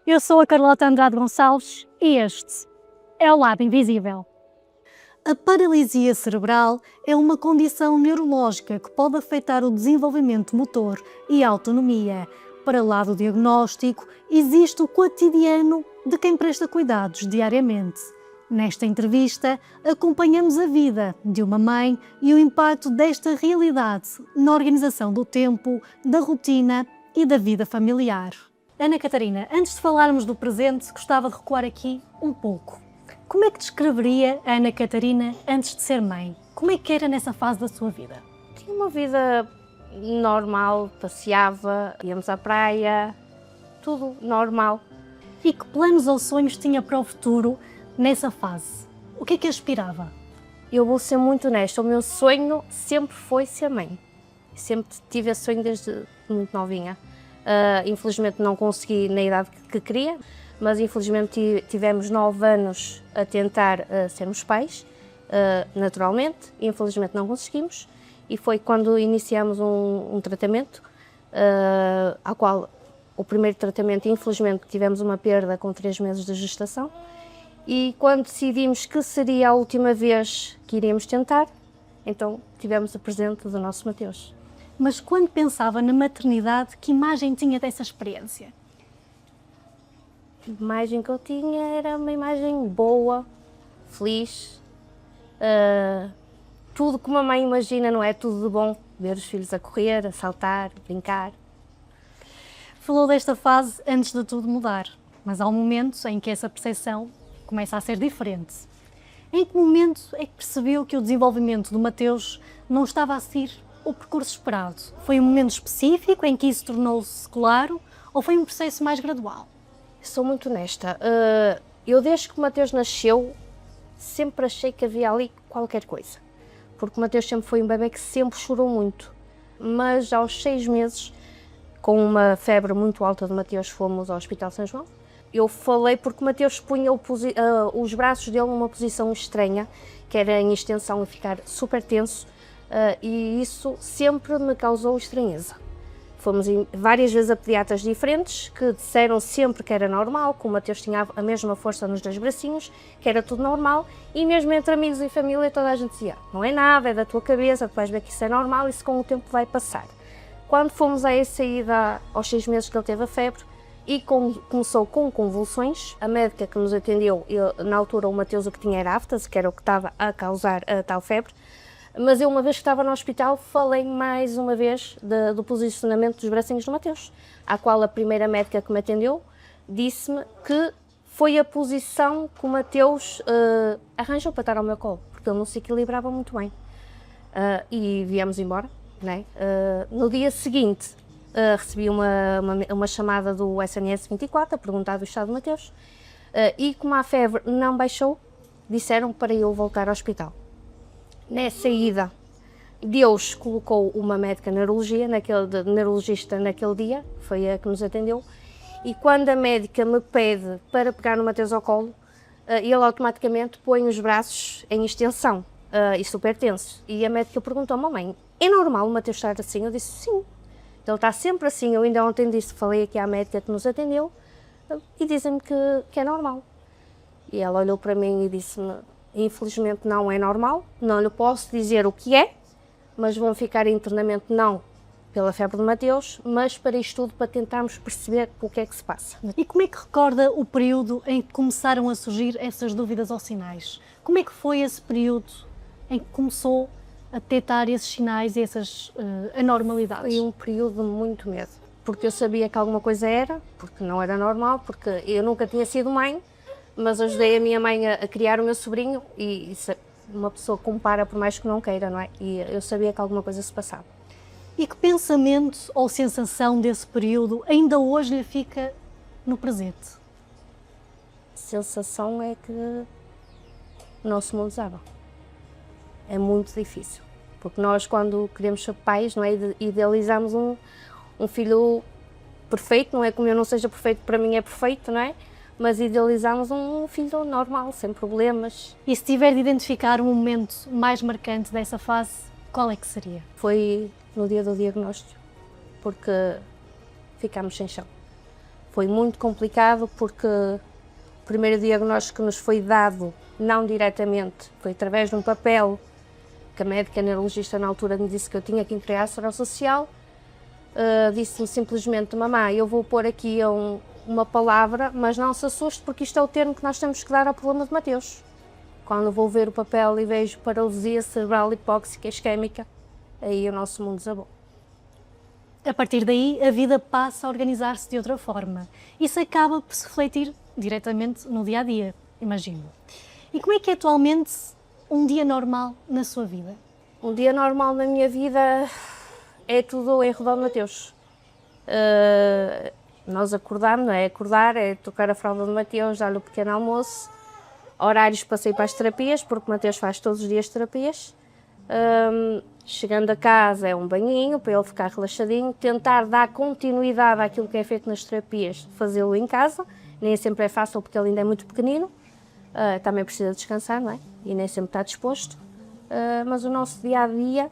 Eu sou a Carlota Andrade Gonçalves e este é o Lado Invisível. A paralisia cerebral é uma condição neurológica que pode afetar o desenvolvimento motor e a autonomia. Para lá do diagnóstico, existe o cotidiano de quem presta cuidados diariamente. Nesta entrevista, acompanhamos a vida de uma mãe e o impacto desta realidade na organização do tempo, da rotina e da vida familiar. Ana Catarina, antes de falarmos do presente, gostava de recuar aqui um pouco. Como é que descreveria a Ana Catarina antes de ser mãe? Como é que era nessa fase da sua vida? Tinha uma vida normal, passeava, íamos à praia, tudo normal. E que planos ou sonhos tinha para o futuro nessa fase? O que é que aspirava? Eu vou ser muito honesta, o meu sonho sempre foi ser mãe. Sempre tive esse sonho desde muito novinha. Infelizmente não consegui na idade que queria, mas infelizmente tivemos 9 anos a tentar sermos pais, naturalmente. Infelizmente não conseguimos e foi quando iniciamos um tratamento, ao qual o primeiro tratamento, infelizmente, tivemos uma perda com 3 meses de gestação. E quando decidimos que seria a última vez que iríamos tentar, então tivemos o presente do nosso Mateus. Mas quando pensava na maternidade, que imagem tinha dessa experiência? A imagem que eu tinha era uma imagem boa, feliz, tudo que uma mãe imagina, não é? Tudo de bom, ver os filhos a correr, a saltar, a brincar. Falou desta fase antes de tudo mudar, mas há um momento em que essa percepção começa a ser diferente. Em que momento é que percebeu que o desenvolvimento do Mateus não estava a seguir o percurso esperado? Foi um momento específico em que isso tornou-se claro ou foi um processo mais gradual? Sou muito honesta. Eu desde que o Mateus nasceu, sempre achei que havia ali qualquer coisa. Porque o Mateus sempre foi um bebê que sempre chorou muito. Mas aos 6 meses, com uma febre muito alta de Mateus, fomos ao Hospital São João. Eu falei porque o Mateus punha os braços dele numa posição estranha, que era em extensão e ficar super tenso, e isso sempre me causou estranheza. Fomos várias vezes a pediatras diferentes que disseram sempre que era normal, que o Mateus tinha a mesma força nos 2 bracinhos, que era tudo normal, e mesmo entre amigos e família toda a gente dizia: não é nada, é da tua cabeça, tu vais ver que isso é normal, isso com o tempo vai passar. Quando fomos a essa ida aos 6 meses que ele teve a febre, e começou com convulsões, a médica que nos atendeu, na altura o Mateus o que tinha era aftase, que era o que estava a causar a tal febre, mas eu uma vez que estava no hospital falei mais uma vez do posicionamento dos bracinhos do Mateus, à qual a primeira médica que me atendeu disse-me que foi a posição que o Mateus arranjou para estar ao meu colo, porque ele não se equilibrava muito bem. E viemos embora, né? No dia seguinte, recebi uma chamada do SNS 24 a perguntar do estado do Mateus, e como a febre não baixou, disseram para eu voltar ao hospital. Nessa ida, Deus colocou uma médica neurologista naquele dia, foi a que nos atendeu, e quando a médica me pede para pegar no Mateus ao colo, ele automaticamente põe os braços em extensão e super tensos. E a médica perguntou: mamãe, é normal o Mateus estar assim? Eu disse: sim. Ele está sempre assim. Eu ainda ontem falei aqui à médica que nos atendeu e dizem-me que é normal. E ela olhou para mim e disse-me: infelizmente não é normal, não lhe posso dizer o que é, mas vão ficar em internamento não pela febre de Mateus, mas para isto tudo, para tentarmos perceber o que é que se passa. E como é que recorda o período em que começaram a surgir essas dúvidas ou sinais? Como é que foi esse período em que começou a detectar esses sinais e essas anormalidades? Foi um período de muito medo, porque eu sabia que alguma coisa era, porque não era normal, porque eu nunca tinha sido mãe, mas ajudei a minha mãe a criar o meu sobrinho e uma pessoa compara por mais que não queira, não é? E eu sabia que alguma coisa se passava. E que pensamento ou sensação desse período ainda hoje lhe fica no presente? A sensação é que o nosso mundo desaba. É muito difícil, porque nós quando queremos ser pais, não é? Idealizamos um filho perfeito, não é? Como eu não seja perfeito, para mim é perfeito, não é? Mas idealizamos um filho normal, sem problemas. E se tiver de identificar um momento mais marcante dessa fase, qual é que seria? Foi no dia do diagnóstico, porque ficámos sem chão. Foi muito complicado porque o primeiro diagnóstico que nos foi dado, não diretamente, foi através de um papel que a médica neurologista na altura me disse que eu tinha que entregar à Segurança Social. Disse-me simplesmente: mamãe, eu vou pôr aqui uma palavra, mas não se assuste porque isto é o termo que nós temos que dar ao problema de Mateus. Quando vou ver o papel e vejo paralisia cerebral hipóxica isquémica, aí o nosso mundo desabou. A partir daí, a vida passa a organizar-se de outra forma. Isso acaba por se refletir diretamente no dia-a-dia, imagino. E como é que é atualmente um dia normal na sua vida? Um dia normal na minha vida é tudo em redor de Mateus. Nós acordamos, não é? Acordar, é tocar a fralda de Mateus, dar-lhe o pequeno almoço, horários para sair para as terapias, porque Mateus faz todos os dias terapias. Chegando a casa é um banhinho para ele ficar relaxadinho, tentar dar continuidade àquilo que é feito nas terapias, fazê-lo em casa. Nem sempre é fácil porque ele ainda é muito pequenino, também precisa descansar, não é? E nem sempre está disposto. Mas o nosso dia-a-dia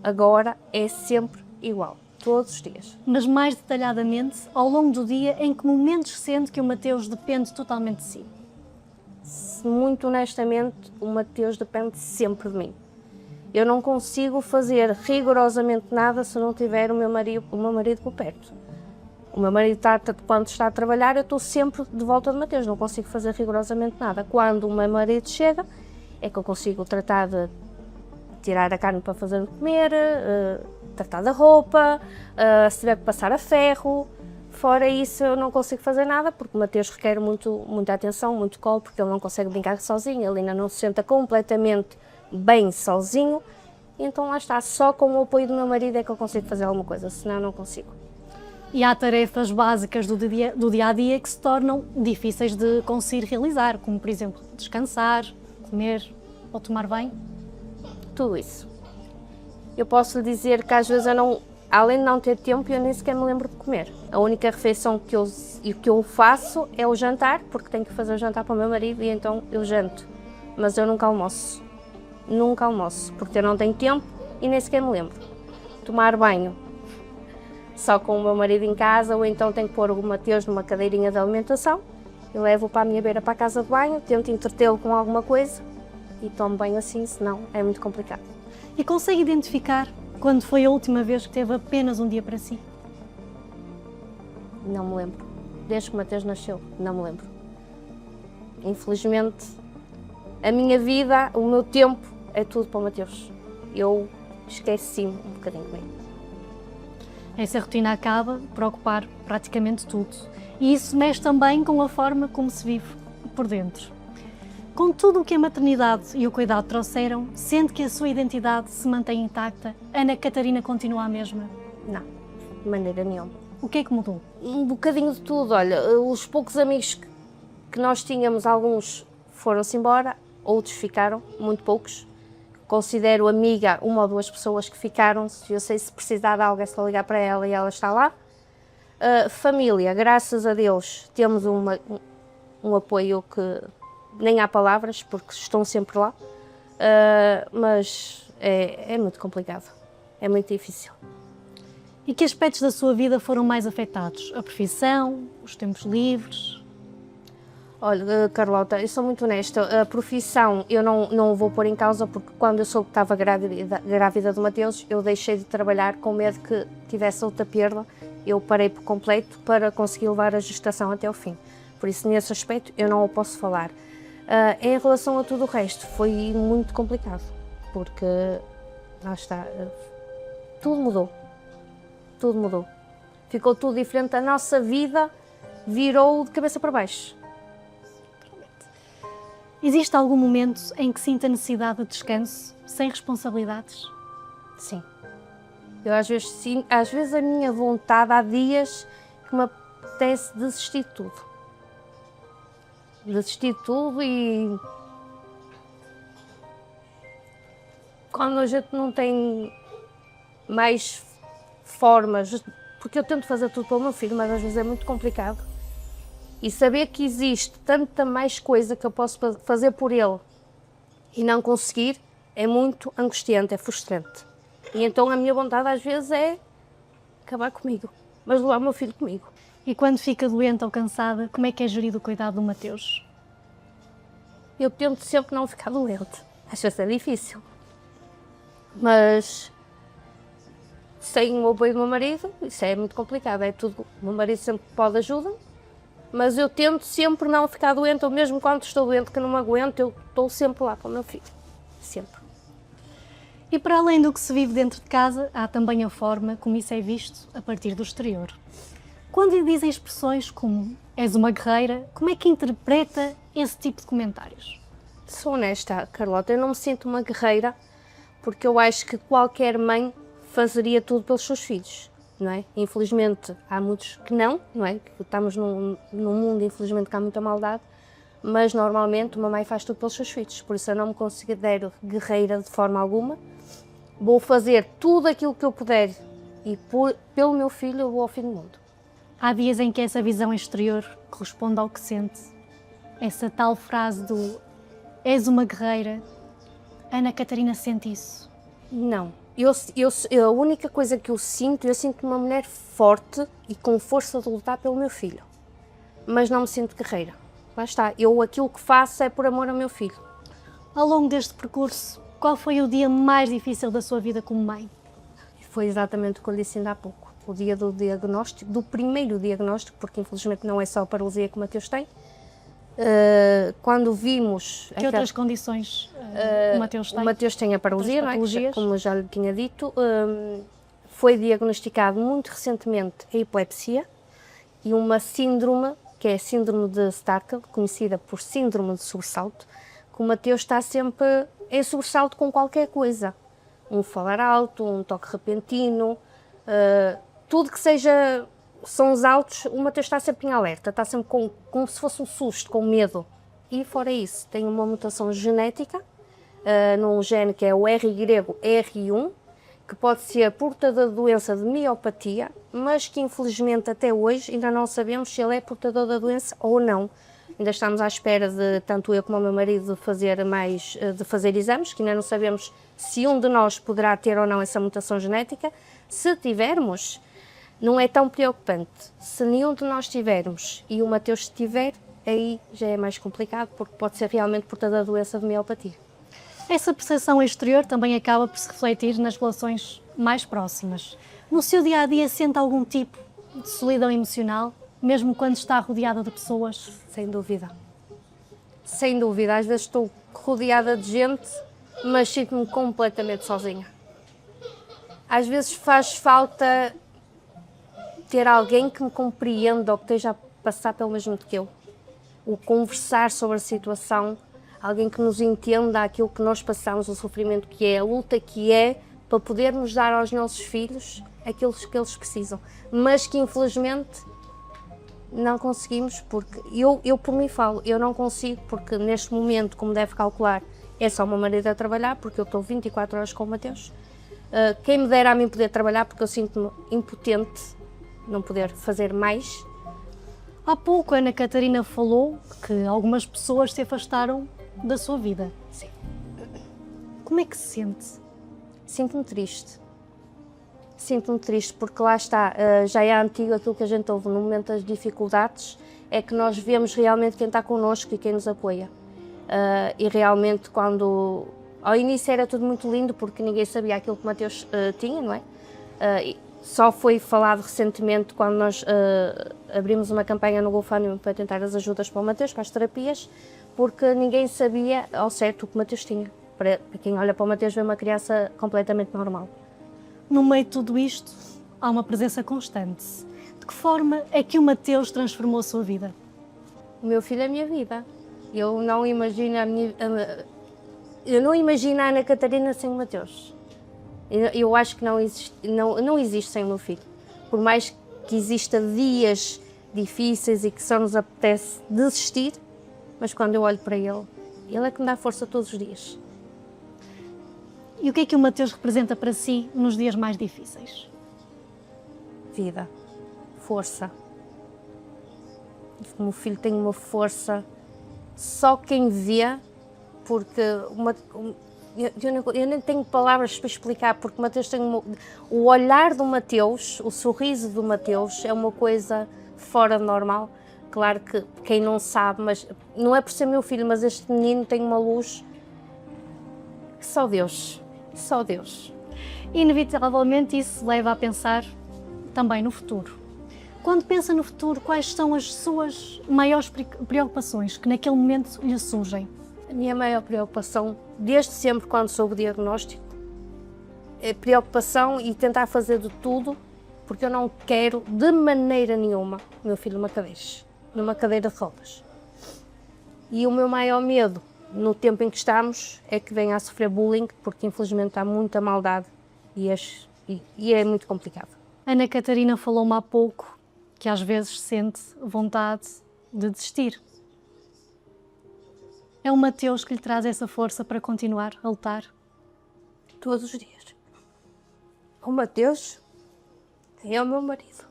agora é sempre igual, todos os dias. Mas mais detalhadamente, ao longo do dia, em que momentos sente que o Mateus depende totalmente de si? Muito honestamente, o Mateus depende sempre de mim. Eu não consigo fazer rigorosamente nada se não tiver o meu marido por perto. O meu marido quando está a trabalhar, eu estou sempre de volta de Mateus, não consigo fazer rigorosamente nada. Quando o meu marido chega, é que eu consigo tratar de tirar a carne para fazer de comer, tratar da roupa, se tiver que passar a ferro. Fora isso, eu não consigo fazer nada, porque o Mateus requer muita atenção, muito colo, porque ele não consegue brincar sozinho, ele ainda não se senta completamente bem sozinho. Então lá está, só com o apoio do meu marido é que eu consigo fazer alguma coisa, senão não consigo. E há tarefas básicas do dia-a-dia que se tornam difíceis de conseguir realizar, como, por exemplo, descansar, comer ou tomar banho? Tudo isso. Eu posso lhe dizer que às vezes além de não ter tempo, eu nem sequer me lembro de comer. A única refeição que eu faço é o jantar, porque tenho que fazer o jantar para o meu marido e então eu janto. Mas eu nunca almoço. Nunca almoço, porque eu não tenho tempo e nem sequer me lembro. Tomar banho só com o meu marido em casa, ou então tenho que pôr o Mateus numa cadeirinha de alimentação. Eu levo-o para a minha beira para a casa de banho, tento entretê-lo com alguma coisa e tomo banho assim, senão é muito complicado. E consegue identificar quando foi a última vez que teve apenas um dia para si? Não me lembro. Desde que o Mateus nasceu, não me lembro. Infelizmente, a minha vida, o meu tempo, é tudo para o Mateus. Eu esqueci-me um bocadinho comigo. Essa rotina acaba por ocupar praticamente tudo. E isso mexe também com a forma como se vive por dentro. Com tudo o que a maternidade e o cuidado trouxeram, sente que a sua identidade se mantém intacta? Ana Catarina continua a mesma? Não, de maneira nenhuma. O que é que mudou? Um bocadinho de tudo. Olha, os poucos amigos que nós tínhamos, alguns foram-se embora, outros ficaram, muito poucos. Considero amiga uma ou duas pessoas que ficaram. Eu sei, se precisar de algo é só ligar para ela e ela está lá. Família, graças a Deus, temos um apoio que nem há palavras, porque estão sempre lá, mas é muito complicado, é muito difícil. E que aspectos da sua vida foram mais afetados? A profissão, os tempos livres? Olha, Carlota, eu sou muito honesta, a profissão eu não vou pôr em causa, porque quando eu soube que estava grávida do Mateus, eu deixei de trabalhar com medo que tivesse outra perda. Eu parei por completo para conseguir levar a gestação até ao fim. Por isso, nesse aspecto, eu não o posso falar. Em relação a tudo o resto, foi muito complicado, porque, lá está, tudo mudou. Tudo mudou. Ficou tudo diferente, a nossa vida virou de cabeça para baixo. Existe algum momento em que sinta necessidade de descanso, sem responsabilidades? Sim. Eu às vezes a minha vontade, há dias que me apetece desistir de tudo. Desistir de tudo e quando a gente não tem mais formas, porque eu tento fazer tudo para o meu filho, mas às vezes é muito complicado. E saber que existe tanta mais coisa que eu posso fazer por ele e não conseguir é muito angustiante, é frustrante. E então a minha vontade às vezes é acabar comigo, mas levar o meu filho comigo. E quando fica doente ou cansada, como é que é gerido o cuidado do Mateus? Eu tento sempre não ficar doente. Às vezes é difícil. Mas sem o apoio do meu marido, isso é muito complicado. É tudo. O meu marido sempre pode ajuda, mas eu tento sempre não ficar doente, ou mesmo quando estou doente, que não me aguento, eu estou sempre lá para o meu filho. Sempre. E para além do que se vive dentro de casa, há também a forma como isso é visto a partir do exterior. Quando lhe dizem expressões como "és uma guerreira", como é que interpreta esse tipo de comentários? Sou honesta, Carlota, eu não me sinto uma guerreira, porque eu acho que qualquer mãe fazeria tudo pelos seus filhos, não é? Infelizmente há muitos que não é? Que estamos num mundo, infelizmente, que há muita maldade, mas normalmente uma mãe faz tudo pelos seus filhos, por isso eu não me considero guerreira de forma alguma. Vou fazer tudo aquilo que eu puder e pelo meu filho eu vou ao fim do mundo. Há dias em que essa visão exterior corresponde ao que sente. Essa tal frase do "és uma guerreira", Ana Catarina sente isso? Não. A única coisa que eu sinto uma mulher forte e com força de lutar pelo meu filho. Mas não me sinto guerreira. Lá está, aquilo que faço é por amor ao meu filho. Ao longo deste percurso, qual foi o dia mais difícil da sua vida como mãe? Foi exatamente o que eu lhe disse ainda há pouco. O dia do diagnóstico, do primeiro diagnóstico, porque infelizmente não é só a paralisia que o Mateus tem. Quando vimos... Que outras condições o Mateus tem? O Mateus tem a paralisia, não é? Como eu já lhe tinha dito. Foi diagnosticado muito recentemente a epilepsia e uma síndrome, que é a síndrome de Stargardt, conhecida por síndrome de sobressalto, que o Mateus está sempre em sobressalto com qualquer coisa. Um falar alto, um toque repentino, tudo que seja sons altos, o Mateus está sempre em alerta, está sempre como se fosse um susto, com medo. E fora isso, tem uma mutação genética, num gene que é o RYR1, que pode ser portador de doença de miopatia, mas que infelizmente até hoje ainda não sabemos se ele é portador da doença ou não. Ainda estamos à espera de, tanto eu como o meu marido, de fazer exames, que ainda não sabemos se um de nós poderá ter ou não essa mutação genética. Se tivermos, não é tão preocupante. Se nenhum de nós tivermos e o Mateus tiver, aí já é mais complicado, porque pode ser realmente portador da doença de miopatia. Essa percepção exterior também acaba por se refletir nas relações mais próximas. No seu dia-a-dia sente algum tipo de solidão emocional, mesmo quando está rodeada de pessoas? Sem dúvida. Sem dúvida. Às vezes estou rodeada de gente, mas sinto-me completamente sozinha. Às vezes faz falta ter alguém que me compreenda ou que esteja a passar pelo mesmo que eu. O conversar sobre a situação, alguém que nos entenda aquilo que nós passamos, o sofrimento que é, a luta que é, para podermos dar aos nossos filhos aquilo que eles precisam. Mas que infelizmente não conseguimos, porque eu por mim falo, eu não consigo, porque neste momento, como deve calcular, é só o meu marido a trabalhar, porque eu estou 24 horas com o Mateus. Quem me dera a mim poder trabalhar, porque eu sinto-me impotente, não poder fazer mais. Há pouco a Ana Catarina falou que algumas pessoas se afastaram da sua vida. Sim. Como é que se sente? Sinto-me triste. Sinto-me triste porque lá está, já é antigo aquilo que a gente ouve no momento das dificuldades, é que nós vemos realmente quem está connosco e quem nos apoia. E realmente quando... Ao início era tudo muito lindo porque ninguém sabia aquilo que o Mateus tinha, não é? Só foi falado recentemente quando nós abrimos uma campanha no GoFundMe para tentar as ajudas para o Mateus, para as terapias, porque ninguém sabia ao certo o que o Mateus tinha. Para quem olha para o Mateus vê uma criança completamente normal. No meio de tudo isto, há uma presença constante. De que forma é que o Mateus transformou a sua vida? O meu filho é a minha vida. Eu não imagino a Ana Catarina sem o Mateus. Eu acho que não existe sem o meu filho. Por mais que exista dias difíceis e que só nos apetece desistir, mas quando eu olho para ele, ele é que me dá força todos os dias. E o que o Mateus representa para si nos dias mais difíceis? Vida, força. O meu filho tem uma força, só quem vê, porque eu nem tenho palavras para explicar, porque o Mateus tem o olhar do Mateus, o sorriso do Mateus é uma coisa fora de normal. Claro que quem não sabe, mas não é por ser meu filho, mas este menino tem uma luz que só Deus, só Deus. Inevitavelmente isso leva a pensar também no futuro. Quando pensa no futuro, quais são as suas maiores preocupações que naquele momento lhe surgem? A minha maior preocupação, desde sempre quando soube o diagnóstico, é preocupação e tentar fazer de tudo, porque eu não quero de maneira nenhuma o meu filho numa cadeira de rodas. E o meu maior medo, no tempo em que estamos, é que venha a sofrer bullying, porque infelizmente há muita maldade e é muito complicado. Ana Catarina falou-me há pouco que às vezes sente vontade de desistir. É o Mateus que lhe traz essa força para continuar a lutar? Todos os dias. O Mateus é o meu marido.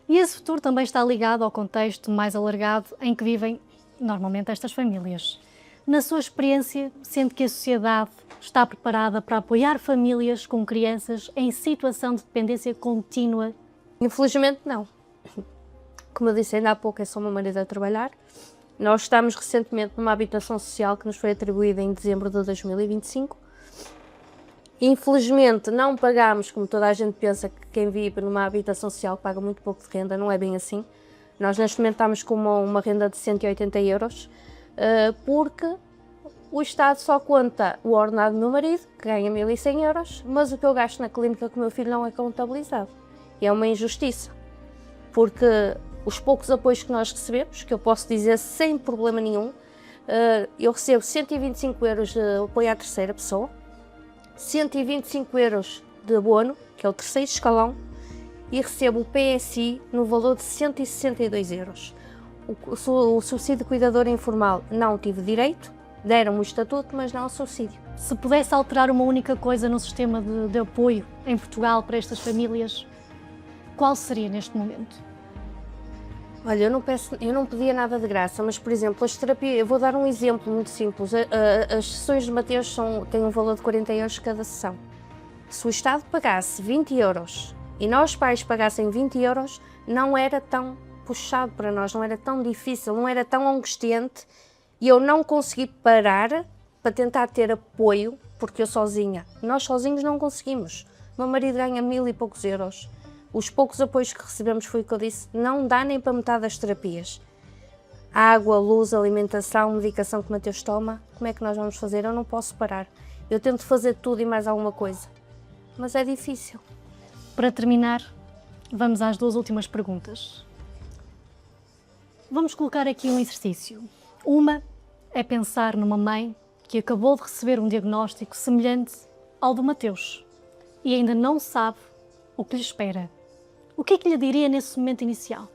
E esse futuro também está ligado ao contexto mais alargado em que vivem normalmente estas famílias. Na sua experiência, sente que a sociedade está preparada para apoiar famílias com crianças em situação de dependência contínua? Infelizmente não. Como eu disse ainda há pouco, é só uma maneira de trabalhar. Nós estamos recentemente numa habitação social que nos foi atribuída em dezembro de 2025. Infelizmente não pagámos, como toda a gente pensa que quem vive numa habitação social paga muito pouco de renda, não é bem assim. Nós neste momento estamos com uma renda de 180 euros, porque o Estado só conta o ordenado do meu marido, que ganha 1.100 euros, mas o que eu gasto na clínica com o meu filho não é contabilizado. E é uma injustiça, porque os poucos apoios que nós recebemos, que eu posso dizer sem problema nenhum, eu recebo 125 euros de apoio à terceira pessoa, 125 euros de abono, que é o terceiro escalão, e recebo o PSI no valor de 162 euros. O subsídio de cuidador informal não tive direito, deram-me o estatuto, mas não o subsídio. Se pudesse alterar uma única coisa no sistema de apoio em Portugal para estas famílias, qual seria neste momento? Olha, eu não pedia nada de graça, mas, por exemplo, as terapias, eu vou dar um exemplo muito simples. As sessões de Mateus têm um valor de 40 euros cada sessão. Se o Estado pagasse 20 euros e nós pais pagassem 20 euros, não era tão puxado para nós, não era tão difícil, não era tão angustiante, e eu não consegui parar para tentar ter apoio, porque eu sozinha, nós sozinhos não conseguimos. O meu marido ganha 1.000 e poucos euros. Os poucos apoios que recebemos, foi o que eu disse, não dá nem para metade das terapias. Água, luz, alimentação, medicação que o Mateus toma, como é que nós vamos fazer? Eu não posso parar. Eu tento fazer tudo e mais alguma coisa, mas é difícil. Para terminar, vamos às duas últimas perguntas. Vamos colocar aqui um exercício. Uma é pensar numa mãe que acabou de receber um diagnóstico semelhante ao do Mateus e ainda não sabe o que lhe espera. O que é que lhe diria nesse momento inicial?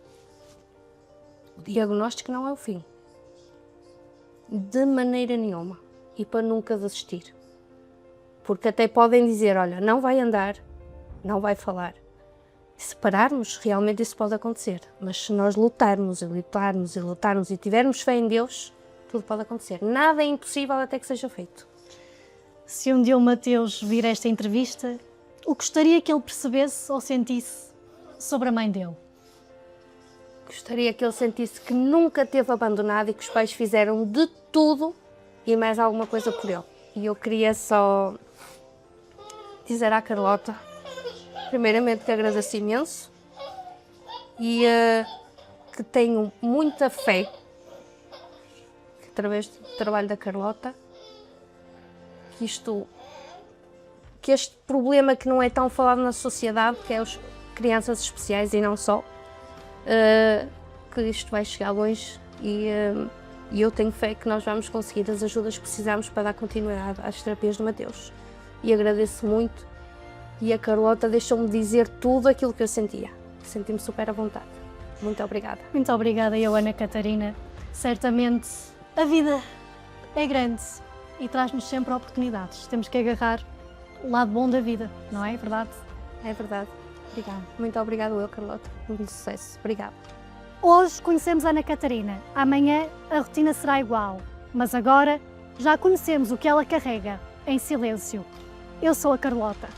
O diagnóstico não é o fim. De maneira nenhuma. E para nunca desistir. Porque até podem dizer, olha, não vai andar, não vai falar. E se pararmos, realmente isso pode acontecer. Mas se nós lutarmos e lutarmos e lutarmos e tivermos fé em Deus, tudo pode acontecer. Nada é impossível até que seja feito. Se um dia o Mateus vir esta entrevista, o que gostaria que ele percebesse ou sentisse sobre a mãe dele? Gostaria que ele sentisse que nunca teve abandonado e que os pais fizeram de tudo e mais alguma coisa por ele. E eu queria só dizer à Carlota, primeiramente, que agradeço imenso e que tenho muita fé que, através do trabalho da Carlota, que este problema que não é tão falado na sociedade, que é as crianças especiais e não só, que isto vai chegar longe e eu tenho fé que nós vamos conseguir as ajudas que precisamos para dar continuidade às terapias do Mateus. E agradeço muito, e a Carlota deixou-me dizer tudo aquilo que eu sentia. Senti-me super à vontade. Muito obrigada. Muito obrigada, eu, Ana Catarina. Certamente a vida é grande e traz-nos sempre oportunidades. Temos que agarrar o lado bom da vida, não é verdade? É verdade. Obrigada. Muito obrigada, eu, Carlota. Muito sucesso. Obrigada. Hoje conhecemos a Ana Catarina. Amanhã a rotina será igual. Mas agora já conhecemos o que ela carrega em silêncio. Eu sou a Carlota.